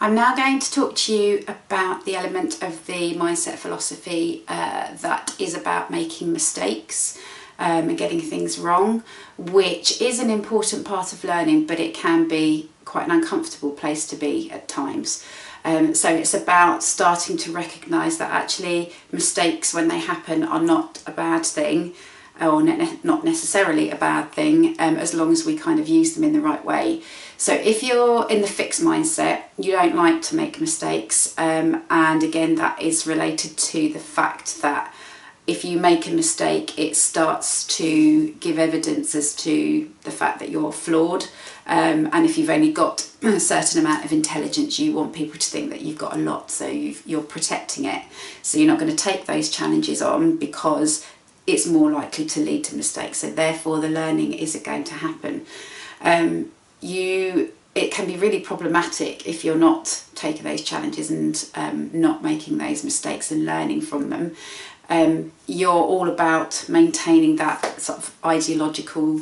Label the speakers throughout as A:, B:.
A: I'm now going to talk to you about the element of the mindset philosophy that is about making mistakes and getting things wrong, which is an important part of learning, but it can be quite an uncomfortable place to be at times. So it's about starting to recognise that actually mistakes, when they happen, are not a bad thing, or not necessarily a bad thing, as long as we kind of use them in the right way. So if you're in the fixed mindset, you don't like to make mistakes, and again that is related to the fact that if you make a mistake, it starts to give evidence as to the fact that you're flawed, and if you've only got a certain amount of intelligence, you want people to think that you've got a lot, so you're protecting it. So you're not going to take those challenges on because it's more likely to lead to mistakes, so therefore the learning isn't going to happen. It can be really problematic if you're not taking those challenges and not making those mistakes and learning from them. You're all about maintaining that sort of ideological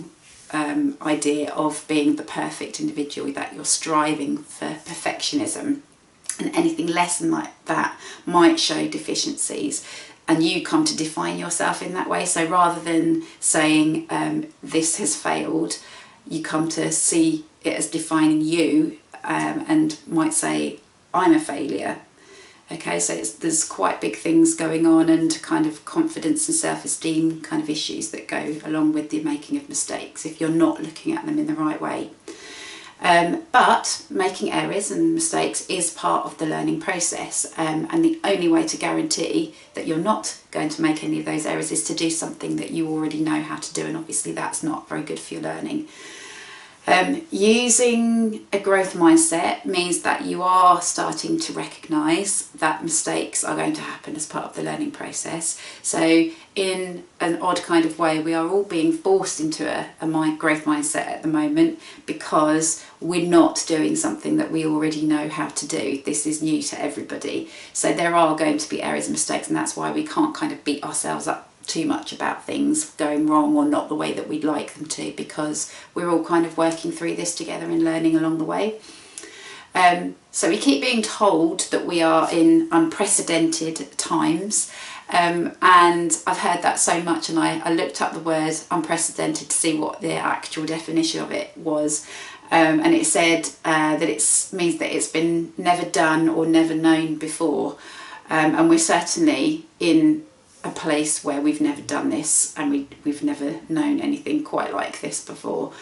A: idea of being the perfect individual, that you're striving for perfectionism, and anything less than like that might show deficiencies, and you come to define yourself in that way. So rather than saying this has failed, you come to see it as defining you, and might say I'm a failure. Okay, so there's quite big things going on, and kind of confidence and self-esteem kind of issues that go along with the making of mistakes if you're not looking at them in the right way. But making errors and mistakes is part of the learning process, and the only way to guarantee that you're not going to make any of those errors is to do something that you already know how to do, and obviously that's not very good for your learning. Using a growth mindset means that you are starting to recognise that mistakes are going to happen as part of the learning process. So in an odd kind of way, we are all being forced into a growth mindset at the moment because we're not doing something that we already know how to do. This is new to everybody. So there are going to be errors and mistakes, and that's why we can't kind of beat ourselves up too much about things going wrong or not the way that we'd like them to, because we're all kind of working through this together and learning along the way. So we keep being told that we are in unprecedented times, and I've heard that so much, and I looked up the word unprecedented to see what the actual definition of it was, and it said that it means that it's been never done or never known before, and we're certainly in a place where we've never done this, and we've never known anything quite like this before.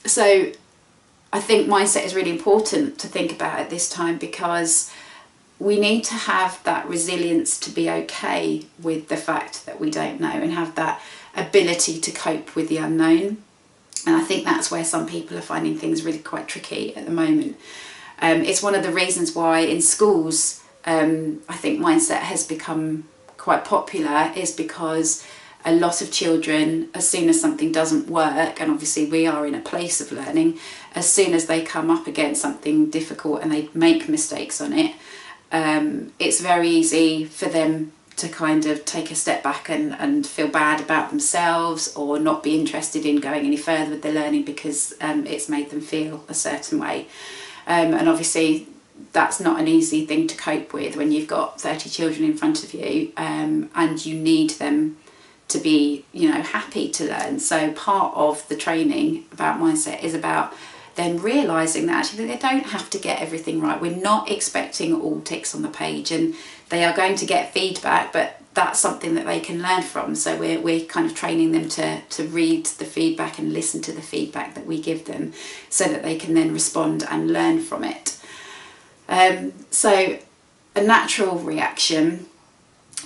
A: So I think mindset is really important to think about at this time, because we need to have that resilience to be okay with the fact that we don't know, and have that ability to cope with the unknown. And I think that's where some people are finding things really quite tricky at the moment. It's one of the reasons why in schools I think mindset has become quite popular, is because a lot of children, as soon as something doesn't work, and obviously we are in a place of learning, as soon as they come up against something difficult and they make mistakes on it, it's very easy for them to kind of take a step back and feel bad about themselves, or not be interested in going any further with their learning because it's made them feel a certain way. And obviously that's not an easy thing to cope with when you've got 30 children in front of you, and you need them to be, happy to learn. So part of the training about mindset is about then realising that actually they don't have to get everything right. We're not expecting all ticks on the page, and they are going to get feedback, but that's something that they can learn from. So we're kind of training them to read the feedback and listen to the feedback that we give them, so that they can then respond and learn from it. So a natural reaction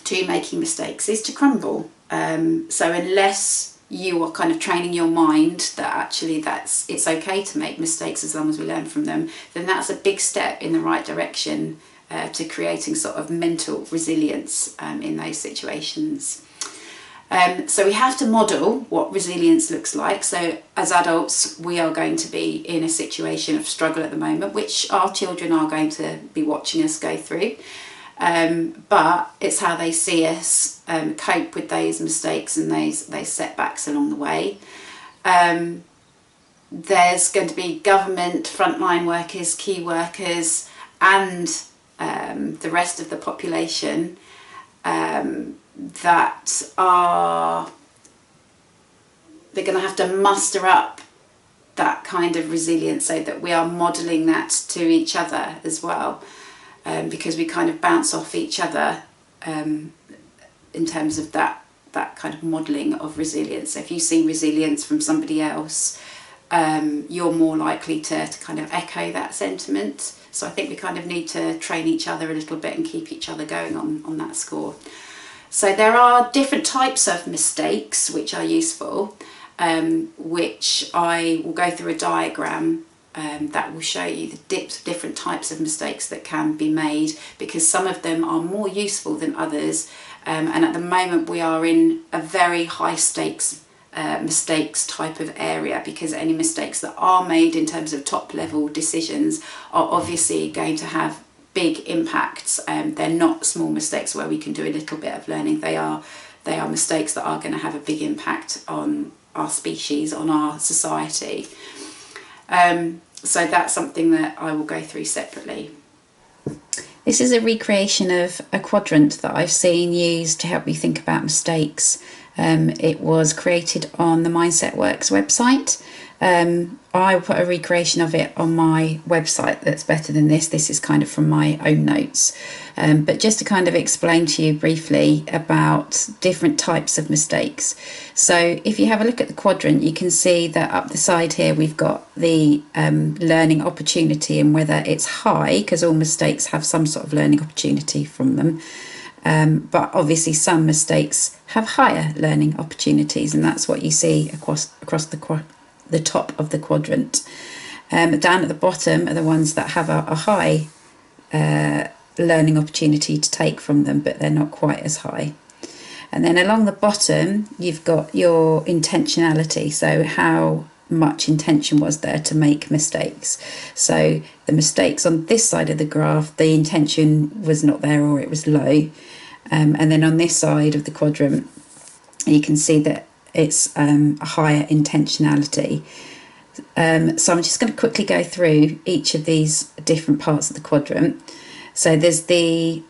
A: to making mistakes is to crumble. So unless you are kind of training your mind that actually it's okay to make mistakes as long as we learn from them, then that's a big step in the right direction to creating sort of mental resilience in those situations. So we have to model what resilience looks like. So as adults, we are going to be in a situation of struggle at the moment, which our children are going to be watching us go through. But it's how they see us cope with those mistakes and those setbacks along the way. there's going to be government, frontline workers, key workers, and the rest of the population that are, they're going to have to muster up that kind of resilience, so that we are modelling that to each other as well, because we kind of bounce off each other in terms of that kind of modelling of resilience. So if you see resilience from somebody else, you're more likely to kind of echo that sentiment. So I think we kind of need to train each other a little bit and keep each other going on that score. So there are different types of mistakes which are useful, which I will go through a diagram that will show you the different types of mistakes that can be made, because some of them are more useful than others. And at the moment we are in a very high stakes mistakes type of area, because any mistakes that are made in terms of top level decisions are obviously going to have big impacts. They're not small mistakes where we can do a little bit of learning. They are mistakes that are going to have a big impact on our species, on our society. So that's something that I will go through separately. This is a recreation of a quadrant that I've seen used to help you think about mistakes. It was created on the Mindset Works website. I will put a recreation of it on my website that's better than this. This is kind of from my own notes. But just to kind of explain to you briefly about different types of mistakes. So if you have a look at the quadrant, you can see that up the side here we've got the learning opportunity and whether it's high, because all mistakes have some sort of learning opportunity from them. But obviously some mistakes have higher learning opportunities, and that's what you see across the top of the quadrant. Down at the bottom are the ones that have a high learning opportunity to take from them, but they're not quite as high. And then along the bottom you've got your intentionality, so how much intention was there to make mistakes. So the mistakes on this side of the graph, the intention was not there or it was low. And then on this side of the quadrant you can see that it's a higher intentionality. So I'm just going to quickly go through each of these different parts of the quadrant. So there's the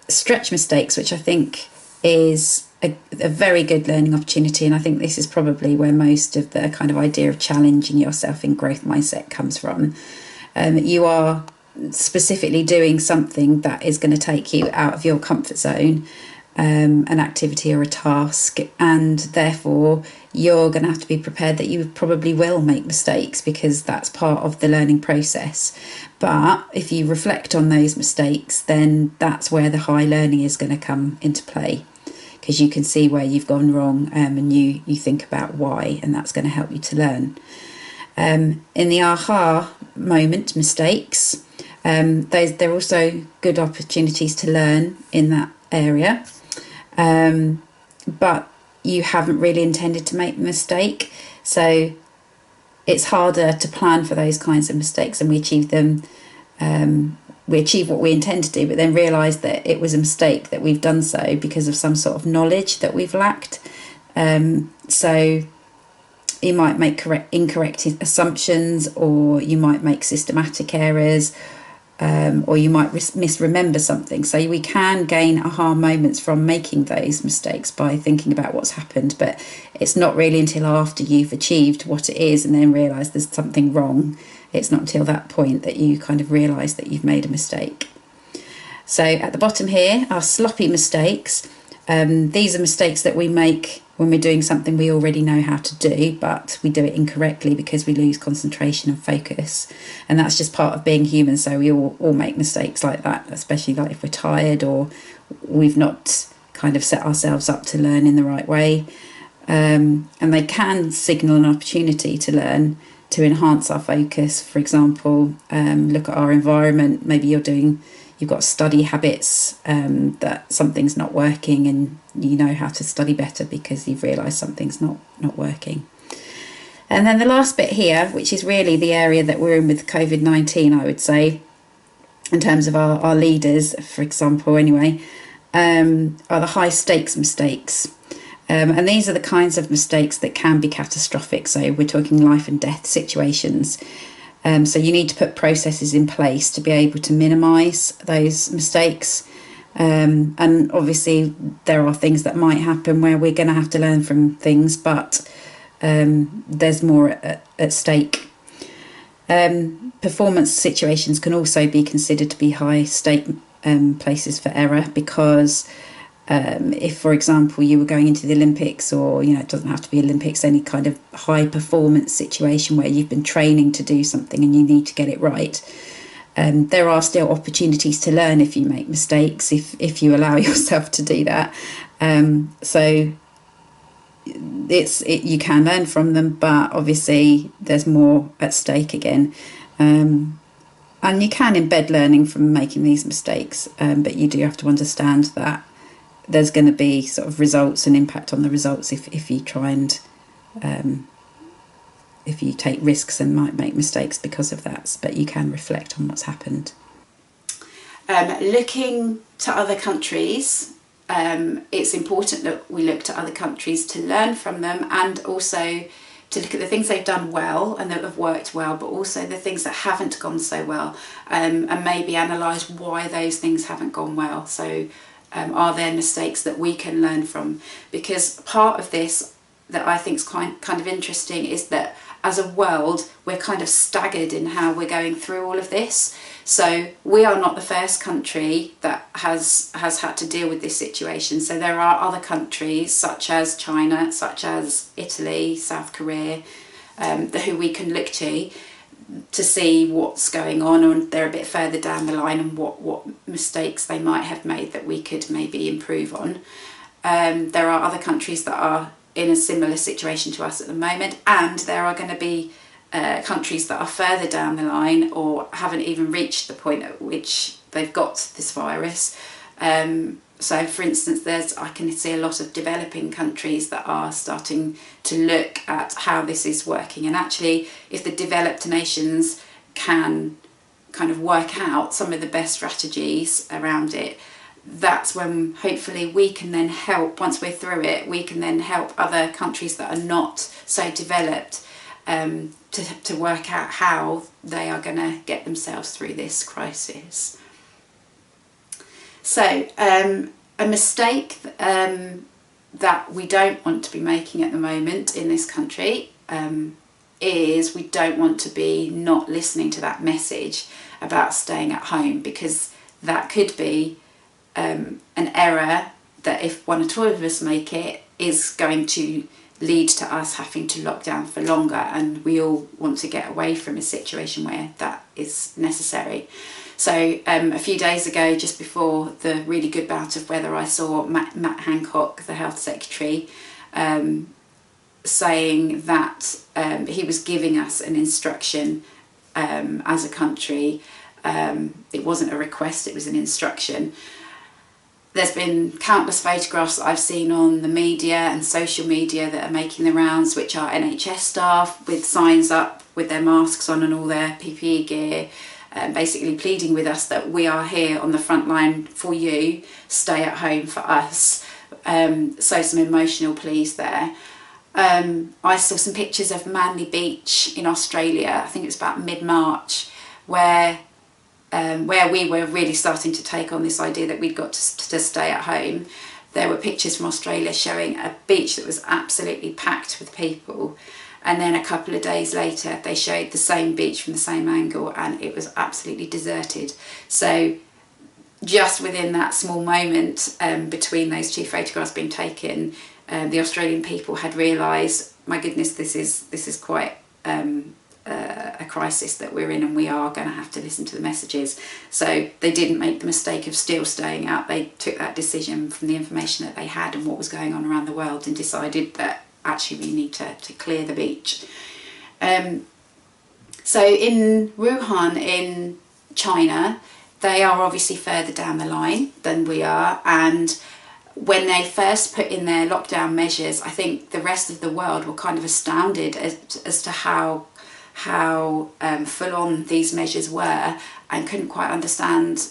A: stretch mistakes, which I think is a very good learning opportunity, and I think this is probably where most of the kind of idea of challenging yourself in growth mindset comes from. You are specifically doing something that is going to take you out of your comfort zone, an activity or a task, and therefore you're going to have to be prepared that you probably will make mistakes, because that's part of the learning process. But if you reflect on those mistakes, then that's where the high learning is going to come into play, because you can see where you've gone wrong, and you think about why, and that's going to help you to learn. In the aha moment mistakes, they're also good opportunities to learn in that area, but you haven't really intended to make the mistake, so it's harder to plan for those kinds of mistakes, and we achieve them. We achieve what we intend to do, but then realise that it was a mistake, that we've done so because of some sort of knowledge that we've lacked. So you might make incorrect assumptions, or you might make systematic errors, or you might misremember something. So we can gain aha moments from making those mistakes by thinking about what's happened, but it's not really until after you've achieved what it is and then realise there's something wrong. It's not until that point that you kind of realise that you've made a mistake. So at the bottom here are sloppy mistakes. These are mistakes that we make when we're doing something we already know how to do, but we do it incorrectly because we lose concentration and focus. And that's just part of being human, so we all make mistakes like that, especially like if we're tired or we've not kind of set ourselves up to learn in the right way. And they can signal an opportunity to learn, to enhance our focus. For example, look at our environment. Maybe you've got study habits, that something's not working, and you know how to study better because you've realised something's not working. And then the last bit here, which is really the area that we're in with Covid-19, I would say, in terms of our leaders, for example, anyway, are the high stakes mistakes. And these are the kinds of mistakes that can be catastrophic. So we're talking life and death situations. So you need to put processes in place to be able to minimise those mistakes. And obviously there are things that might happen where we're going to have to learn from things, but there's more at stake. Performance situations can also be considered to be high stake places for error, because if, for example, you were going into the Olympics, or, it doesn't have to be Olympics, any kind of high performance situation where you've been training to do something and you need to get it right, there are still opportunities to learn if you make mistakes, if you allow yourself to do that. So you can learn from them, but obviously there's more at stake again. And you can embed learning from making these mistakes, but you do have to understand that there's going to be sort of results and impact on the results if you try and if you take risks and might make mistakes because of that, but you can reflect on what's happened. Looking to other countries, it's important that we look to other countries to learn from them, and also to look at the things they've done well and that have worked well, but also the things that haven't gone so well, and maybe analyse why those things haven't gone well. So are there mistakes that we can learn from? Because part of this that I think is kind of interesting is that as a world we're kind of staggered in how we're going through all of this. So we are not the first country that has had to deal with this situation. So there are other countries such as China, such as Italy, South Korea, who we can look to see what's going on, and they're a bit further down the line, and what mistakes they might have made that we could maybe improve on. There are other countries that are in a similar situation to us at the moment, and there are going to be countries that are further down the line or haven't even reached the point at which they've got this virus. So for instance, I can see a lot of developing countries that are starting to look at how this is working, and actually if the developed nations can kind of work out some of the best strategies around it, that's when hopefully we can then help, once we're through it, we can then help other countries that are not so developed to work out how they are going to get themselves through this crisis. So a mistake that we don't want to be making at the moment in this country is we don't want to be not listening to that message about staying at home, because that could be an error that, if one or two of us make it, is going to lead to us having to lock down for longer, and we all want to get away from a situation where that is necessary. So a few days ago, just before the really good bout of weather, I saw Matt Hancock, the Health Secretary, saying that he was giving us an instruction as a country. It wasn't a request, it was an instruction. There's been countless photographs that I've seen on the media and social media that are making the rounds, which are NHS staff with signs up with their masks on and all their PPE gear, basically pleading with us that we are here on the front line for you, stay at home for us. So some emotional pleas there. I saw some pictures of Manly Beach in Australia, I think it was about mid-March, where we were really starting to take on this idea that we'd got to stay at home. There were pictures from Australia showing a beach that was absolutely packed with people, and then a couple of days later they showed the same beach from the same angle and it was absolutely deserted. So just within that small moment between those two photographs being taken, the Australian people had realised, my goodness, this is quite a crisis that we're in, and we are going to have to listen to the messages. So they didn't make the mistake of still staying out. They took that decision from the information that they had and what was going on around the world, and decided that actually we need to clear the beach. So in Wuhan in China, they are obviously further down the line than we are, and when they first put in their lockdown measures, I think the rest of the world were kind of astounded as to how full on these measures were, and couldn't quite understand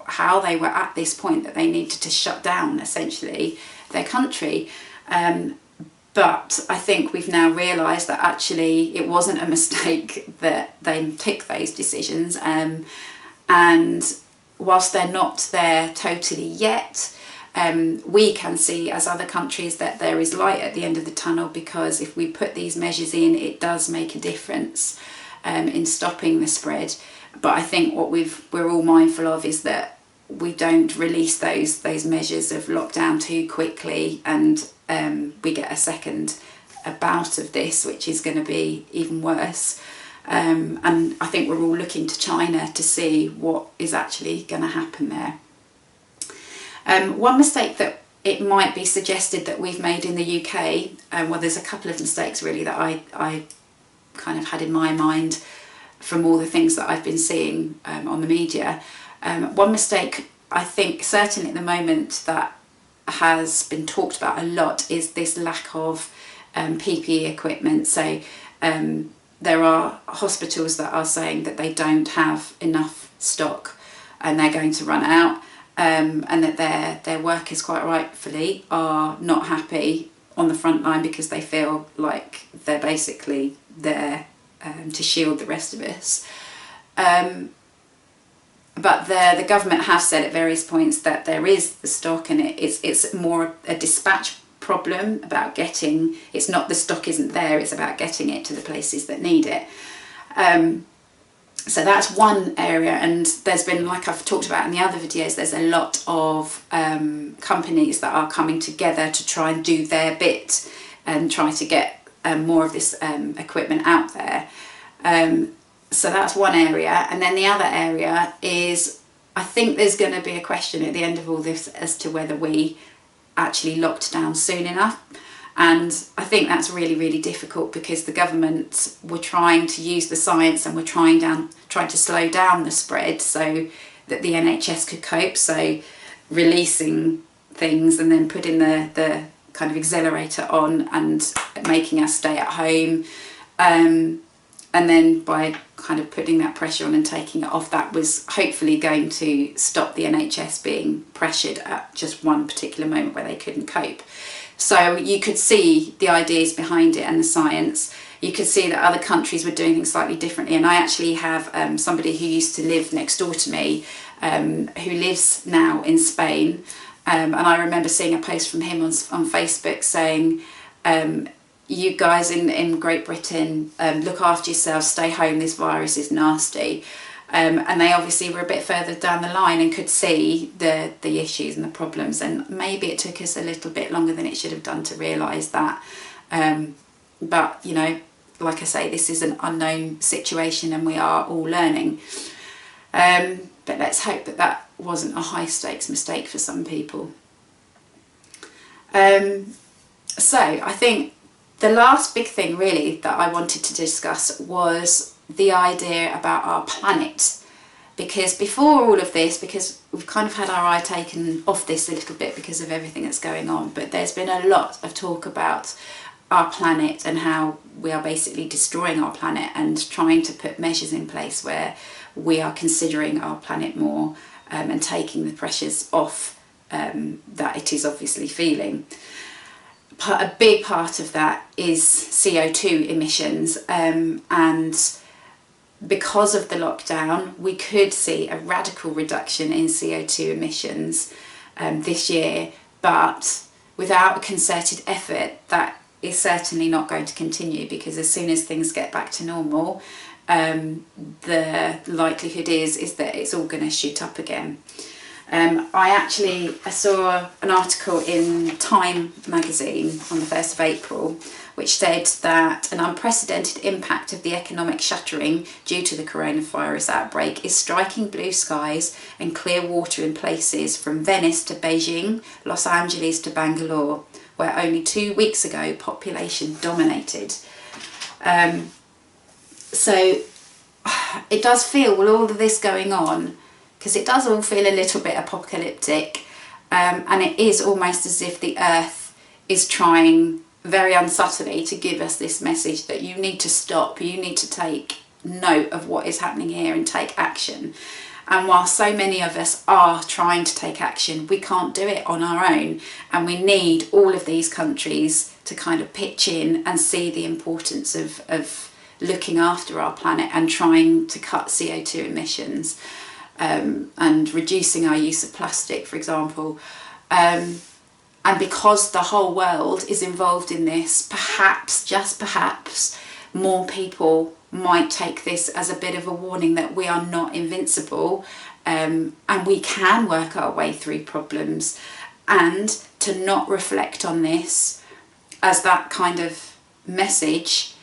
A: how they were at this point that they needed to shut down essentially their country. But I think we've now realised that actually it wasn't a mistake that they took those decisions. And whilst they're not there totally yet, we can see as other countries that there is light at the end of the tunnel, because if we put these measures in, it does make a difference in stopping the spread. But I think what we're all mindful of is that we don't release those measures of lockdown too quickly, and we get a second bout of this, which is going to be even worse. And I think we're all looking to China to see what is actually going to happen there. One mistake that it might be suggested that we've made in the UK, well, there's a couple of mistakes really that I kind of had in my mind from all the things that I've been seeing on the media. One mistake I think certainly at the moment that has been talked about a lot is this lack of PPE equipment. So there are hospitals that are saying that they don't have enough stock and they're going to run out, and that their workers quite rightfully are not happy on the front line because they feel like they're basically there to shield the rest of us. But the government have said at various points that there is the stock, and it's more a dispatch problem about getting, it's not the stock isn't there, it's about getting it to the places that need it. So that's one area, and there's been, like I've talked about in the other videos, there's a lot of companies that are coming together to try and do their bit and try to get more of this equipment out there. So that's one area. And then the other area is, I think there's going to be a question at the end of all this as to whether we actually locked down soon enough. And I think that's really, really difficult, because the government were trying to use the science and were trying to slow down the spread so that the NHS could cope. So releasing things and then putting the kind of accelerator on and making us stay at home. And then by kind of putting that pressure on and taking it off, that was hopefully going to stop the NHS being pressured at just one particular moment where they couldn't cope. So you could see the ideas behind it and the science. You could see that other countries were doing things slightly differently. And I actually have somebody who used to live next door to me, who lives now in Spain. And I remember seeing a post from him on Facebook saying, you guys in Great Britain, look after yourselves, stay home, this virus is nasty. And they obviously were a bit further down the line and could see the issues and the problems, and maybe it took us a little bit longer than it should have done to realise that. But, you know, like I say, this is an unknown situation and we are all learning. But let's hope that that wasn't a high stakes mistake for some people. So I think the last big thing really that I wanted to discuss was the idea about our planet, because before all of this, because we've kind of had our eye taken off this a little bit because of everything that's going on, but there's been a lot of talk about our planet and how we are basically destroying our planet and trying to put measures in place where we are considering our planet more and taking the pressures off that it is obviously feeling. A big part of that is CO2 emissions, and because of the lockdown we could see a radical reduction in CO2 emissions this year, but without a concerted effort that is certainly not going to continue, because as soon as things get back to normal, the likelihood is that it's all going to shoot up again. I saw an article in Time magazine on the 1st of April which said that an unprecedented impact of the economic shuttering due to the coronavirus outbreak is striking blue skies and clear water in places from Venice to Beijing, Los Angeles to Bangalore, where only 2 weeks ago population dominated. So it does feel, with all of this going on, because it does all feel a little bit apocalyptic, and it is almost as if the earth is trying very unsubtly to give us this message that you need to stop, you need to take note of what is happening here and take action. And while so many of us are trying to take action, we can't do it on our own. And we need all of these countries to kind of pitch in and see the importance of looking after our planet and trying to cut CO2 emissions, and reducing our use of plastic, for example. And because the whole world is involved in this, perhaps, just perhaps, more people might take this as a bit of a warning that we are not invincible, and we can work our way through problems, and to not reflect on this as that kind of message,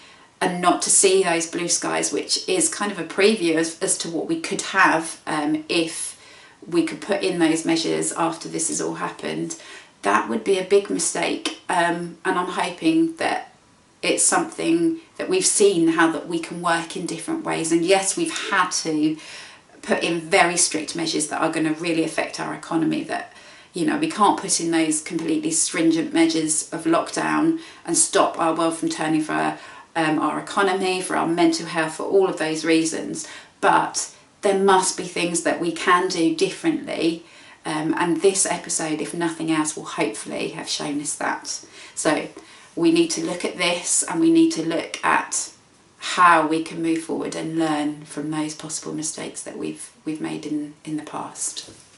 A: and not to see those blue skies, which is kind of a preview as to what we could have if we could put in those measures after this has all happened. That would be a big mistake, and I'm hoping that it's something that we've seen how that we can work in different ways. And yes, we've had to put in very strict measures that are going to really affect our economy, that, you know, we can't put in those completely stringent measures of lockdown and stop our world from turning for our economy, for our mental health, for all of those reasons. But there must be things that we can do differently, and this episode, if nothing else, will hopefully have shown us that. So we need to look at this, and we need to look at how we can move forward and learn from those possible mistakes that we've made in the past.